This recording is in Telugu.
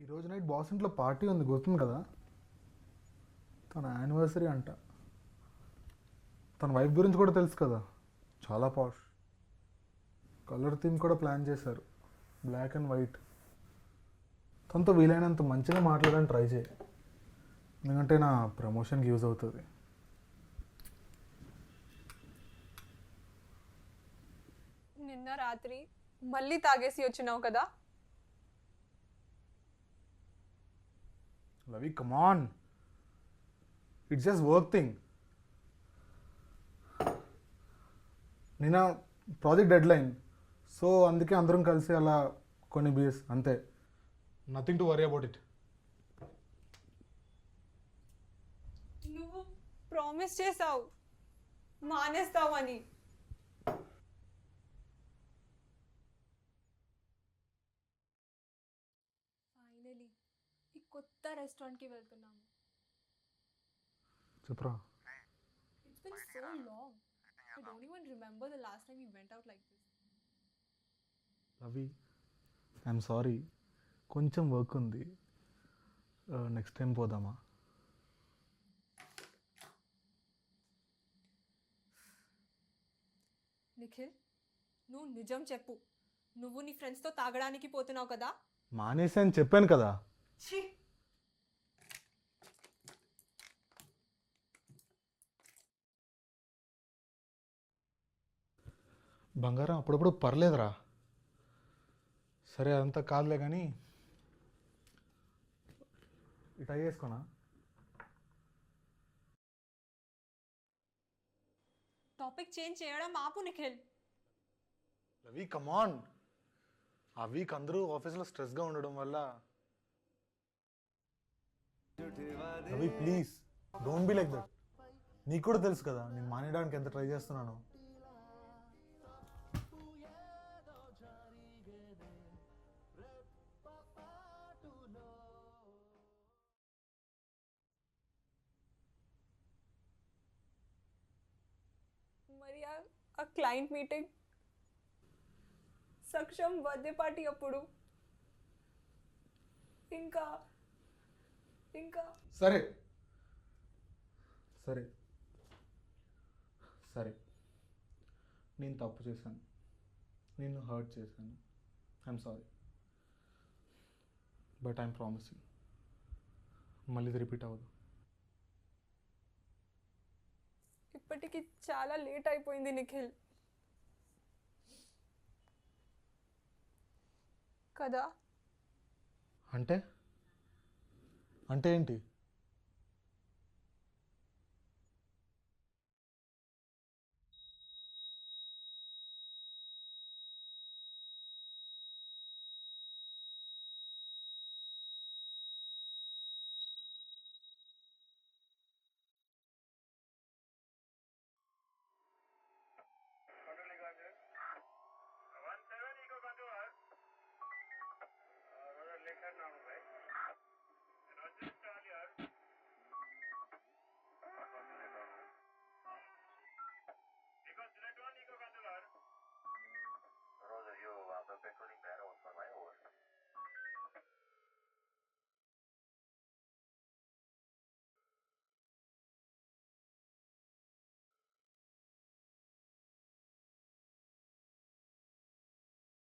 ఈరోజు నైట్ బాస్ ఇంట్లో పార్టీ ఉంది, గుర్తుంది కదా? తన యానివర్సరీ అంట. తన వైఫ్ గురించి కూడా తెలుసు కదా, చాలా పాష్. కలర్ థీమ్ కూడా ప్లాన్ చేశారు, బ్లాక్ అండ్ వైట్. తనతో వీలైనంత మంచిగా మాట్లాడడానికి ట్రై చేయి, ఎందుకంటే నా ప్రమోషన్కి యూజ్ అవుతుంది. నిన్న రాత్రి మళ్ళీ తాగేసి వచ్చినావు కదా? లవి, కమాన్, ఇట్స్ జస్ట్ వర్క్ థింగ్. నిన్న ప్రాజెక్ట్ డెడ్ లైన్, సో అందుకే అందరం కలిసి అలా కొన్ని బీర్స్ అంతే. Nothing to worry about it. నువ్వు ప్రామిస్ చేసావు మానేస్తావని. ఫైనలీ ఈ కొత్త రెస్టారెంట్కి వెళ్తున్నాము. చెప్పరా? It's been so long. I don't even remember the last time we went out like this. Ravi, I'm sorry, కొంచెం వర్క్ ఉంది. నెక్స్ట్ టైం పోదామా? నిఖిల్, నువ్వు నిజం చెప్పు, నువ్వు నీ ఫ్రెండ్స్తో తాగడానికి పోతున్నావు కదా? మానేసి అని చెప్పాను కదా. ఛీ, బంగారం అప్పుడప్పుడు పర్లేదురా. సరే, అదంతా కాదులే కానీ ఇటు అయ్యేసుకోనా? టాపిక్ చేంజ్ చేయడం ఆపు నిఖిల్. రవి, కమాన్. ఆ వీక్ అందరూ ఆఫీస్లో స్ట్రెస్గా ఉండడం వల్ల. Ravi, please don't be like that. నీకు కూడా తెలుసు కదా నేను మానేయడానికి ఎంత ట్రై చేస్తున్నాను. మరి ఆ client meeting, Saksham birthday party అప్పుడు, ఇంకా ఇంకా సరే సరే సరే, నేను తప్పు చేశాను, నిన్ను హర్ట్ చేశాను. I'm sorry, but I'm promising మళ్ళీ ఇది రిపీట్ అవ్వదు. ఇప్పటికి చాలా లేట్ అయిపోయింది నిఖిల్ కదా? అంటే అంటే ఏంటి?